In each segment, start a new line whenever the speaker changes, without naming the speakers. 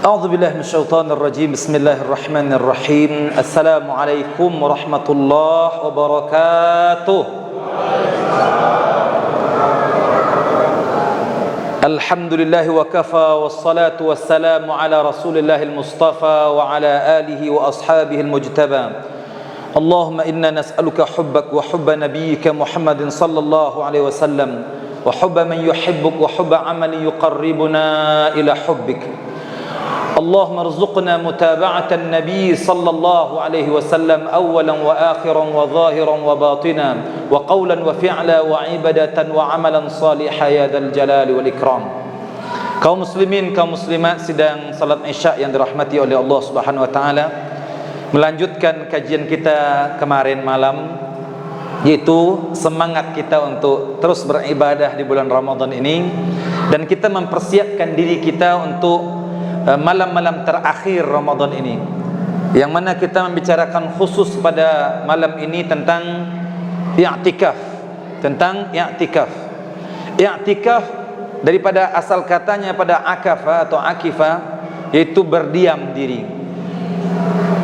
أعوذ بالله من الشيطان الرجيم. بسم الله الرحمن الرحيم. السلام عليكم ورحمة الله وبركاته. الحمد لله وكفى والصلاة والسلام على رسول الله المصطفى وعلى آله وأصحابه المجتبى. اللهم إنا نسألك حبك وحب نبيك محمد صلى الله عليه وسلم وحب من يحبك وحب عمل يقربنا إلى حبك. اللهم ارزقنا متابعة النبي صلى الله عليه وسلم أولا وآخرا وظاهرا وباطنا وقولا وفعلا وعبادة وعملا صالحا يا ذا الجلال والإكرام. Kaum muslimin, kaum muslimat sedang salat Isya yang dirahmati oleh Allah Subhanahu wa taala. Melanjutkan kajian kita kemarin malam, yaitu semangat kita untuk terus beribadah di bulan Ramadan ini, dan kita mempersiapkan diri kita untuk malam-malam terakhir Ramadan ini, yang mana kita membicarakan khusus pada malam ini tentang i'tikaf. I'tikaf daripada asal katanya pada akafa atau akifa, yaitu berdiam diri.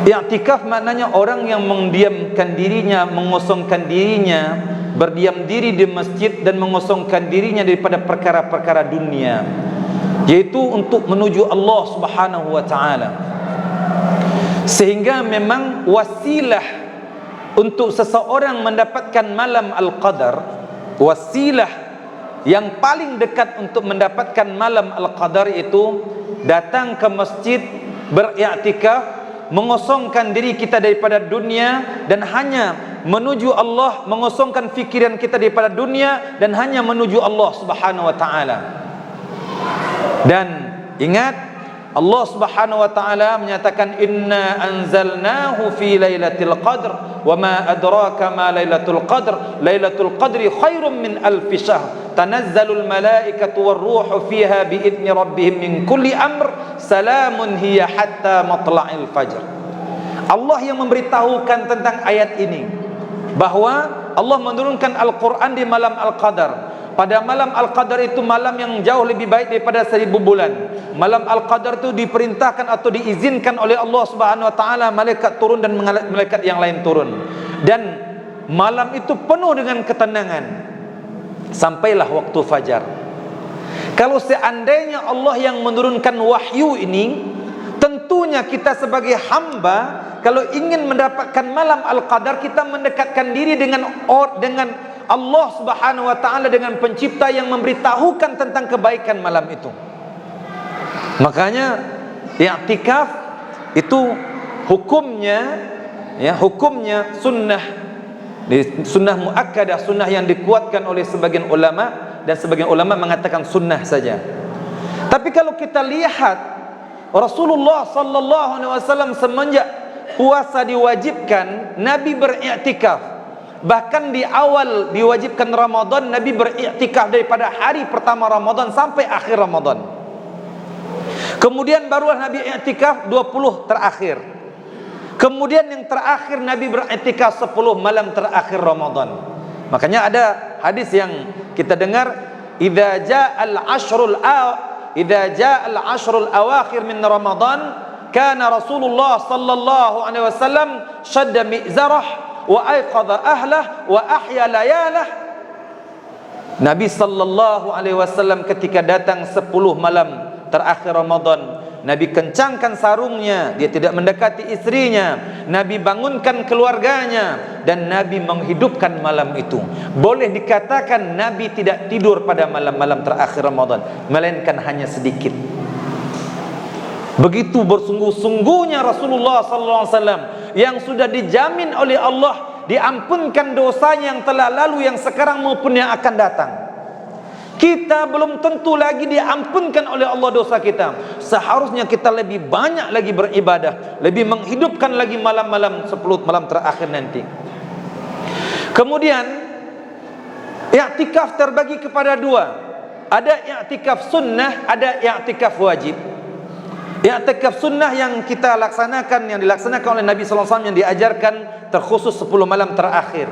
I'tikaf maknanya orang yang mendiamkan dirinya, mengosongkan dirinya, berdiam diri di masjid dan mengosongkan dirinya daripada perkara-perkara dunia, yaitu untuk menuju Allah Subhanahu wa taala. Sehingga memang wasilah untuk seseorang mendapatkan malam al-qadar, wasilah yang paling dekat untuk mendapatkan malam al-qadar itu datang ke masjid, beriktikaf, mengosongkan diri kita daripada dunia dan hanya menuju Allah, mengosongkan fikiran kita daripada dunia dan hanya menuju Allah Subhanahu wa taala. Dan ingat, Allah Subhanahu wa taala menyatakan inna anzalnahu fi lailatul qadr wa ma adraka ma lailatul qadr lailatul qadri khairum min alf syahr tanazzalul malaikatu war ruhu fiha bi idzni rabbihim min kulli amr salamun hiya hatta matla'il fajr. Allah yang memberitahukan tentang ayat ini bahwa Allah menurunkan Al-Quran di malam Al-Qadar. Pada malam Al-Qadar itu malam yang jauh lebih baik daripada 1000 bulan. Malam Al-Qadar itu diperintahkan atau diizinkan oleh Allah Subhanahu wa taala malaikat turun dan malaikat yang lain turun. Dan malam itu penuh dengan ketenangan sampailah waktu fajar. Kalau seandainya Allah yang menurunkan wahyu ini, tentunya kita sebagai hamba kalau ingin mendapatkan malam Al-Qadar, kita mendekatkan diri dengan Allah Subhanahu wa taala, dengan pencipta yang memberitahukan tentang kebaikan malam itu. Makanya i'tikaf itu hukumnya sunnah, sunnah muakkadah, sunnah yang dikuatkan oleh sebagian ulama, dan sebagian ulama mengatakan sunnah saja. Tapi kalau kita lihat Rasulullah sallallahu alaihi wasallam semenjak puasa diwajibkan, Nabi beriktikaf. Bahkan di awal diwajibkan Ramadan, Nabi beriktikaf daripada hari pertama Ramadan sampai akhir Ramadan. Kemudian barulah Nabi iktikaf 20 terakhir. Kemudian yang terakhir Nabi beriktikaf 10 malam terakhir Ramadan. Makanya ada hadis yang kita dengar, idza ja'al ashrul awakhir min Ramadan kana Rasulullah sallallahu alaihi wasallam shadda mi'zarah wa aiqadha ahlah wa ahya layalah. Nabi sallallahu alaihi wasallam ketika datang 10 malam terakhir Ramadan, Nabi kencangkan sarungnya, dia tidak mendekati istrinya, Nabi bangunkan keluarganya, dan Nabi menghidupkan malam itu. Boleh dikatakan Nabi tidak tidur pada malam-malam terakhir Ramadan, melainkan hanya sedikit. Begitu bersungguh-sungguhnya Rasulullah sallallahu alaihi wasallam yang sudah dijamin oleh Allah diampunkan dosanya yang telah lalu, yang sekarang maupun yang akan datang. Kita belum tentu lagi diampunkan oleh Allah dosa kita. Seharusnya kita lebih banyak lagi beribadah, lebih menghidupkan lagi malam-malam 10 malam terakhir nanti. Kemudian i'tikaf terbagi kepada dua. Ada i'tikaf sunnah, ada i'tikaf wajib. I'tikaf sunnah yang kita laksanakan, yang dilaksanakan oleh Nabi sallallahu alaihi wasallam, yang diajarkan terkhusus 10 malam terakhir.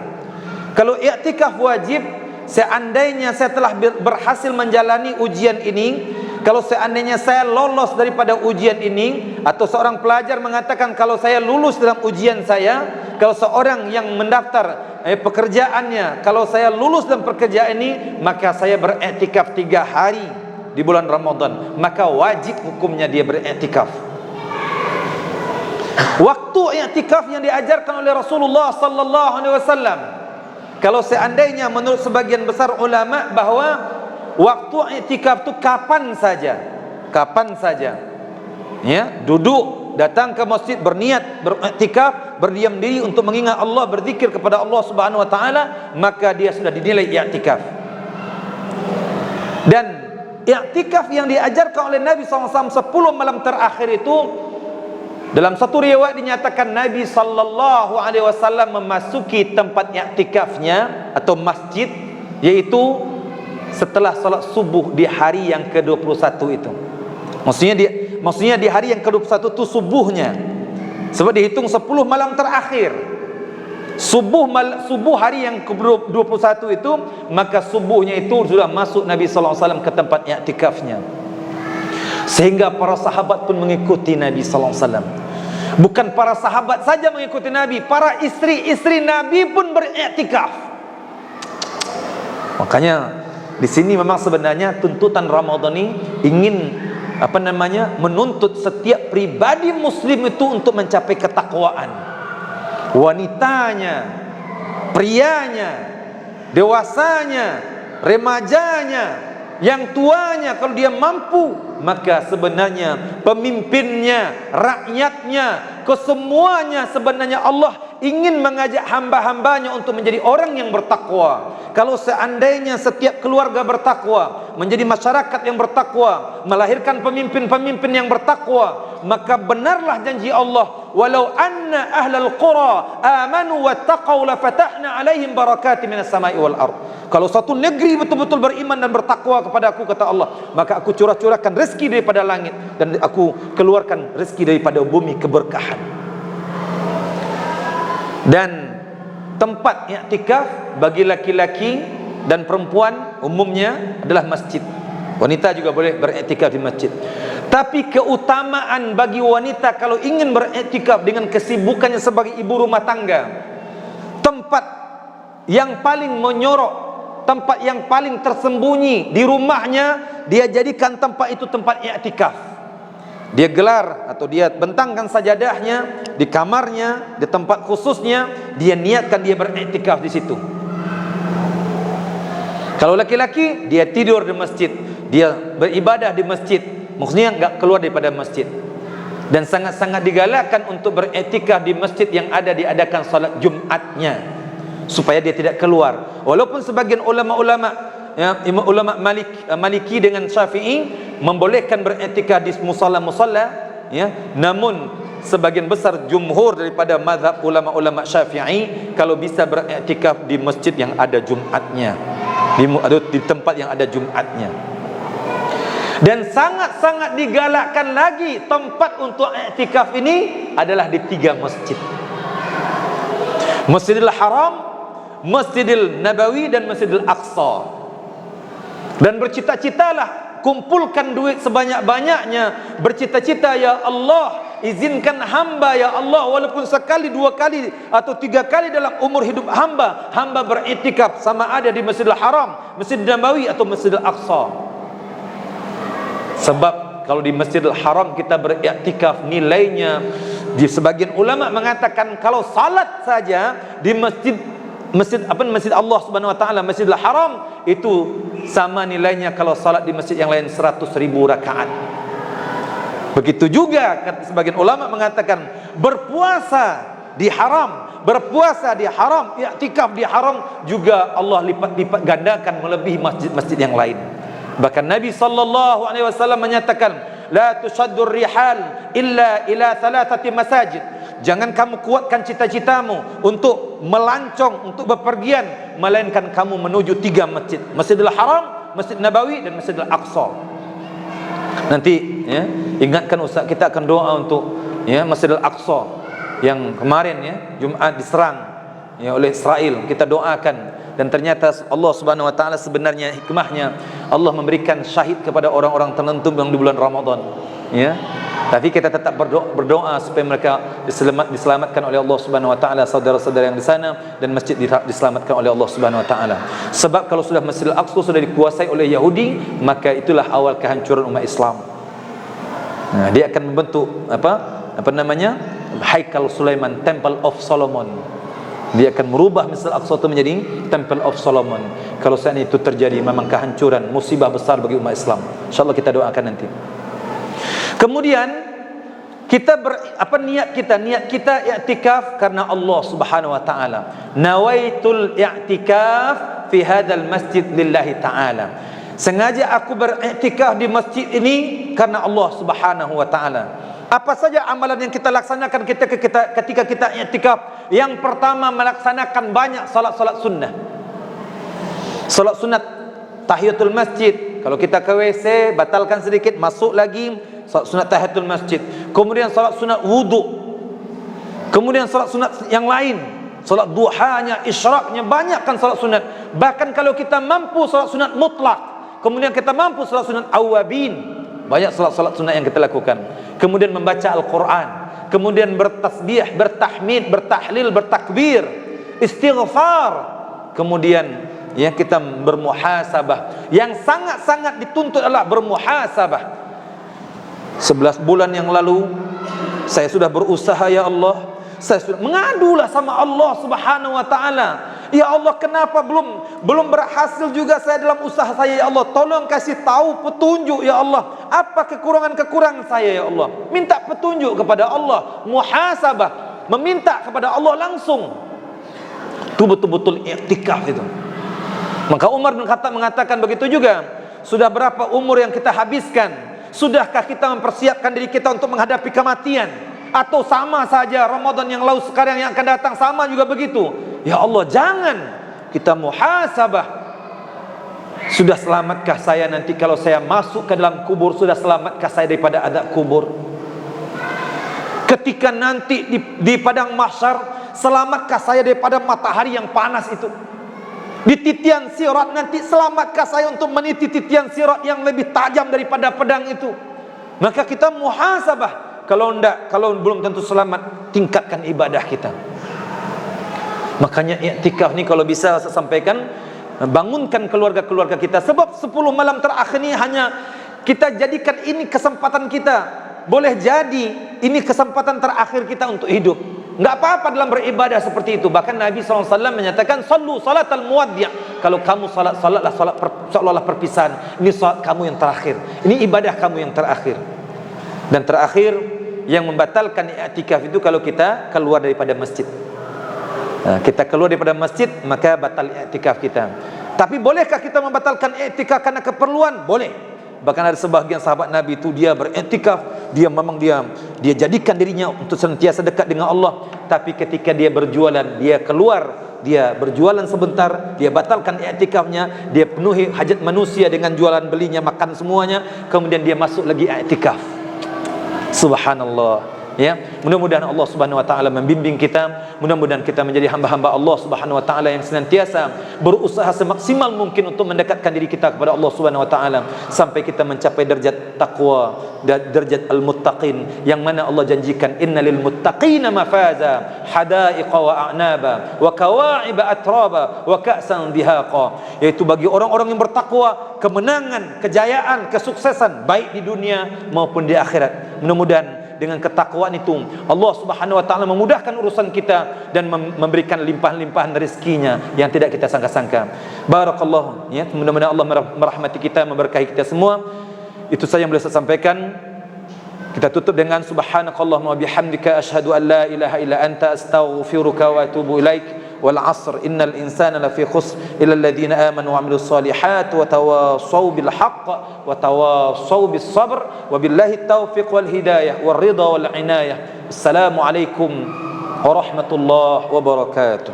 Kalau i'tikaf wajib, seandainya saya telah berhasil menjalani ujian ini, kalau seandainya saya lolos daripada ujian ini, atau seorang pelajar mengatakan kalau saya lulus dalam ujian saya, kalau seorang yang mendaftar pekerjaannya, kalau saya lulus dalam pekerjaan ini, maka saya beriktikaf 3 hari di bulan Ramadan, maka wajib hukumnya dia beriktikaf. Waktu iktikaf yang diajarkan oleh Rasulullah sallallahu alaihi wasallam, kalau seandainya menurut sebagian besar ulama bahwa waktu iktikaf itu kapan saja, ya, duduk, datang ke masjid, berniat beriktikaf, berdiam diri untuk mengingat Allah, berzikir kepada Allah Subhanahu wa taala, maka dia sudah dinilai iktikaf. Dan iktikaf yang diajarkan oleh Nabi SAW 10 malam terakhir itu, dalam satu riwayat dinyatakan Nabi SAW memasuki tempat iktikafnya atau masjid, yaitu setelah salat subuh di hari yang ke-21 itu. Maksudnya di hari yang ke-21 itu subuhnya. Sebab dihitung 10 malam terakhir. Subuh hari yang ke-21 itu, maka subuhnya itu sudah masuk Nabi sallallahu alaihi wasallam ke tempat i'tikafnya. Sehingga para sahabat pun mengikuti Nabi sallallahu alaihi wasallam. Bukan para sahabat saja mengikuti Nabi, para istri-istri Nabi pun beriktikaf. Makanya di sini memang sebenarnya tuntutan Ramadan ini ingin menuntut setiap pribadi muslim itu untuk mencapai ketakwaan. Wanitanya, prianya, dewasanya, remajanya, yang tuanya, kalau dia mampu, maka sebenarnya pemimpinnya, rakyatnya, kesemuanya sebenarnya Allah ingin mengajak hamba-hambanya untuk menjadi orang yang bertakwa. Kalau seandainya setiap keluarga bertakwa, menjadi masyarakat yang bertakwa, melahirkan pemimpin-pemimpin yang bertakwa, maka benarlah janji Allah, walau anna ahlal qura amanu wattaqau lafatahna alaihim barakatin minas samai wal ard. Kalau satu negeri betul-betul beriman dan bertakwa kepada aku, kata Allah, maka aku curah-curahkan rezeki daripada langit, dan aku keluarkan rezeki daripada bumi, keberkahan. Dan tempat i'tikaf bagi laki-laki dan perempuan umumnya adalah masjid. Wanita juga boleh beriktikaf di masjid. Tapi keutamaan bagi wanita kalau ingin beriktikaf dengan kesibukannya sebagai ibu rumah tangga, tempat yang paling menyorok, tempat yang paling tersembunyi di rumahnya, dia jadikan tempat itu tempat i'tikaf. Dia gelar atau dia bentangkan sajadahnya di kamarnya, di tempat khususnya, dia niatkan dia beriktikaf di situ. Kalau laki-laki, dia tidur di masjid, dia beribadah di masjid, maksudnya enggak keluar daripada masjid. Dan sangat-sangat digalakkan untuk beriktikaf di masjid yang ada diadakan salat Jumatnya, supaya dia tidak keluar. Walaupun sebagian ulama-ulama, ya, ulama Maliki dengan Syafi'i membolehkan beriktikaf di musalla-musalla, ya, namun sebagian besar jumhur daripada mazhab ulama-ulama Syafi'i kalau bisa beriktikaf di masjid yang ada Jumatnya, di tempat yang ada Jumatnya. Dan sangat-sangat digalakkan lagi tempat untuk iktikaf ini adalah di 3 masjid: Masjidil Haram, Masjidil Nabawi, dan Masjidil Aqsa. Dan bercita-citalah, kumpulkan duit sebanyak-banyaknya, bercita-cita, ya Allah, izinkan hamba, ya Allah, walaupun sekali, 2 kali atau 3 kali dalam umur hidup hamba, hamba beriktikaf, sama ada di Masjidil Haram, Masjidil Nabawi, atau Masjidil Aqsa. Sebab kalau di Masjidil Haram kita beriktikaf, nilainya, di sebagian ulama mengatakan kalau salat saja di masjid Allah Subhanahu wa taala, Masjidil Haram, itu sama nilainya kalau salat di masjid yang lain 100.000 rakaat. Begitu juga sebagian ulama mengatakan berpuasa di haram, i'tikaf di haram juga Allah lipat-lipat gandakan melebihi masjid-masjid yang lain. Bahkan Nabi sallallahu alaihi wasallam menyatakan, la tushaddur rihal illa ila 3 masajid. Jangan kamu kuatkan cita-citamu untuk melancong, untuk bepergian, melainkan kamu menuju 3 masjid: Masjidil Haram, Masjid Nabawi, dan Masjidil Aqsa. Nanti, ya, ingatkan Ustaz, kita akan doa untuk, ya, Masjidil Aqsa yang kemarin, ya, Jumat diserang, ya, oleh Israel. Kita doakan dan ternyata Allah Subhanahu wa taala sebenarnya hikmahnya Allah memberikan syahid kepada orang-orang tertentu yang di bulan Ramadan, ya. Tapi kita tetap berdoa supaya mereka diselamatkan oleh Allah Subhanahu wa taala, saudara-saudara yang di sana, dan masjid diselamatkan oleh Allah Subhanahu wa taala. Sebab kalau sudah Masjidil Aqsa sudah dikuasai oleh Yahudi, maka itulah awal kehancuran umat Islam. Nah, dia akan membentuk apa namanya? Haikal Sulaiman, Temple of Solomon. Dia akan merubah Masjidil Aqsa itu menjadi Temple of Solomon. Kalau saat itu terjadi, memang kehancuran, musibah besar bagi umat Islam. Insyaallah kita doakan nanti. Kemudian kita niat kita i'tikaf karena Allah Subhanahu wa taala. Nawaitul i'tikaf fi hadzal masjid lillahi taala. Sengaja aku beriktikaf di masjid ini karena Allah Subhanahu wa taala. Apa saja amalan yang kita laksanakan ketika kita i'tikaf? Yang pertama, melaksanakan banyak salat-salat sunnah. Salat sunat tahiyatul masjid. Kalau kita ke WC, batalkan sedikit, masuk lagi, salat sunat tahiyatul masjid. Kemudian salat sunat wudu. Kemudian salat sunat yang lain, salat duhanya, isyraqnya, banyakkan salat sunat. Bahkan kalau kita mampu salat sunat mutlak, kemudian kita mampu salat sunat awabin, banyak salat-salat sunat yang kita lakukan. Kemudian membaca Al-Quran, kemudian bertasbih, bertahmid, bertahlil, bertakbir, istighfar. Kemudian ya, kita bermuhasabah. Yang sangat-sangat dituntut adalah bermuhasabah. 11 bulan yang lalu saya sudah berusaha, ya Allah, saya sudah mengadulah sama Allah Subhanahu wa taala. Ya Allah, kenapa belum berhasil juga saya dalam usaha saya, ya Allah. Tolong kasih tahu petunjuk, ya Allah. Apa kekurangan saya, ya Allah. Minta petunjuk kepada Allah, muhasabah, meminta kepada Allah langsung. Itu betul-betul i'tikaf itu. Maka Umar bin Khattab mengatakan begitu juga. Sudah berapa umur yang kita habiskan? Sudahkah kita mempersiapkan diri kita untuk menghadapi kematian? Atau sama saja Ramadan yang lalu, sekarang yang akan datang sama juga begitu? Ya Allah, jangan. Kita muhasabah. Sudah selamatkah saya nanti kalau saya masuk ke dalam kubur? Sudah selamatkah saya daripada azab kubur? Ketika nanti di padang mahsyar, selamatkah saya daripada matahari yang panas itu? Di titian sirat nanti, selamatkah saya untuk meniti titian sirat yang lebih tajam daripada pedang itu? Maka kita muhasabah. Kalau belum tentu selamat, tingkatkan ibadah kita. Makanya i'tikaf ni kalau bisa saya sampaikan, bangunkan keluarga-keluarga kita. Sebab 10 malam terakhir ni hanya kita jadikan ini kesempatan kita. Boleh jadi ini kesempatan terakhir kita untuk hidup. Enggak apa-apa dalam beribadah seperti itu. Bahkan Nabi SAW menyatakan, sallu salatal muwaddi'. Kalau kamu salatlah salat seolah-olah perpisahan. Ini salat kamu yang terakhir. Ini ibadah kamu yang terakhir. Dan terakhir, yang membatalkan i'tikaf itu kalau kita keluar daripada masjid. Nah, kita keluar daripada masjid, maka batal i'tikaf kita. Tapi bolehkah kita membatalkan i'tikaf karena keperluan? Boleh. Bahkan ada sebahagian sahabat Nabi itu dia beriktikaf, dia jadikan dirinya untuk senantiasa dekat dengan Allah. Tapi ketika dia berjualan, dia keluar, dia berjualan sebentar, dia batalkan iktikafnya, dia penuhi hajat manusia dengan jualan belinya, makan semuanya, kemudian dia masuk lagi iktikaf. Subhanallah. Ya, mudah-mudahan Allah Subhanahu wa taala membimbing kita, mudah-mudahan kita menjadi hamba-hamba Allah Subhanahu wa taala yang senantiasa berusaha semaksimal mungkin untuk mendekatkan diri kita kepada Allah Subhanahu wa taala sampai kita mencapai derajat takwa dan derajat al-muttaqin, yang mana Allah janjikan innalil muttaqina mafaza hadaiqa wa a'naba wa kawa'iba atraba wa ka'san dihaqa, yaitu bagi orang-orang yang bertakwa kemenangan, kejayaan, kesuksesan baik di dunia maupun di akhirat. Mudah-mudahan dengan ketakwaan itu Allah Subhanahu wa taala memudahkan urusan kita dan memberikan limpahan-limpahan rezekinya yang tidak kita sangka-sangka. Barakallahu, ya, mudah-mudahan Allah merahmati kita, memberkahi kita semua. Itu saja yang boleh saya sampaikan. Kita tutup dengan subhanakallahumma wa bihamdika asyhadu an la ilaha illa anta astaghfiruka wa atubu ilaik. Wal 'asr innal insana lafi khusr illa alladhina amanu wa 'amilus solihat wa tawassaw bil haqq wa tawassaw bis sabr wa billahi taufiq wal hidayah wal ridha wal inayah. Assalamu alaikum warahmatullahi wabarakatuh.